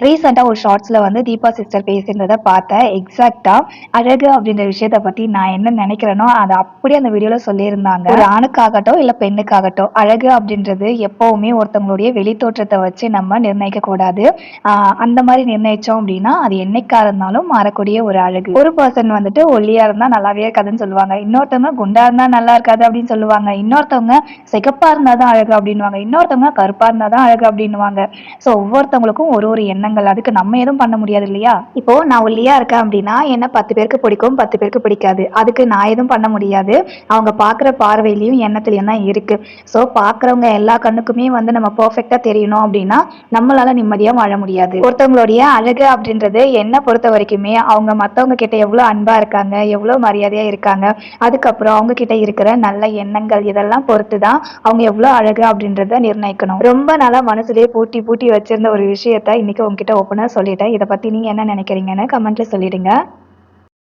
ரீசெண்டா ஒரு ஷார்ட்ஸ்ல வந்து தீபா சிஸ்டர் பேசியிருந்தத பார்த்தேன். எக்ஸாக்ட்டா அழகு அப்படின்ற விஷயத்த பத்தி நான் என்ன நினைக்கிறேனோ, அத அப்படியே அந்த வீடியோல சொல்லியிருந்தாங்க. ஒரு ஆணுக்காகட்டும், இல்ல பெண்ணுக்காகட்டும், அழகு அப்படின்றது எப்பவுமே ஒருத்தவங்களுடைய வெளித்தோற்றத்த வச்சு நம்ம நிர்ணயிக்க கூடாது. ஆ அந்த மாரி நிர்ணயிச்சோம் அப்படின்னா, அது என்னைக்கா இருந்தாலும் மாறக்கூடிய ஒரு அழகு. ஒரு பெர்சன் வந்துட்டு ஒல்லியா இருந்தா நல்லாவே இருக்காதுன்னு சொல்லுவாங்க. இன்னொருத்தவங்க குண்டா இருந்தா நல்லா இருக்காது அப்படின்னு சொல்லுவாங்க. இன்னொருத்தவங்க சிகப்பா இருந்தா தான் அழகு அப்படின்னுவாங்க. இன்னொருத்தவங்க கருப்பா இருந்தா தான் அழகு அப்படின்னுவாங்க. ஸோ ஒவ்வொருத்தவங்களுக்கும் ஒரு ஒரு எண்ணங்கள். அதுக்கு நம்ம எதுவும் பண்ண முடியாது இல்லையா? இப்போ நான் ஒல்லியா இருக்கேன் அப்படின்னா, என்ன 10 பேருக்கு பிடிக்கும், 10 பேருக்கு பிடிக்காது. அதுக்கு நான் எதுவும் பண்ண முடியாது. அவங்க பார்க்குற பார்வையிலயும், எண்ணத்திலயும் தான் இருக்கு. ஸோ பார்க்குறவங்க எல்லா கண்ணுக்குமே வந்து நம்ம பெர்ஃபெக்ட்டா தெரியணும் அப்படின்னா, நம்மளால நிம்மதியா வாழ முடியாது. ஒருத்தவங்களுடைய அழகு அப்படின்றது என்ன பொறுத்த வரைக்குமே, அவங்க மத்தவங்க கிட்ட எவ்வளோ அன்பா இருக்காங்க, எவ்வளோ மரியாதையா இருக்காங்க, அதுக்கப்புறம் அவங்க கிட்ட இருக்கிற நல்ல எண்ணங்கள் இதெல்லாம் பொறுத்து தான் அவங்க எவ்வளோ அழகு அப்படின்றத நிர்ணயிக்கணும். ரொம்ப நாளா மனசுலயே பூட்டி பூட்டி வச்சிருந்த ஒரு விஷயத்த இன்னைக்கு உங்ககிட்ட ஓப்பனா சொல்லிட்டேன். இத பத்தி நீங்க என்ன நினைக்கிறீங்கன்னு கமெண்ட்ல சொல்லிடுங்க.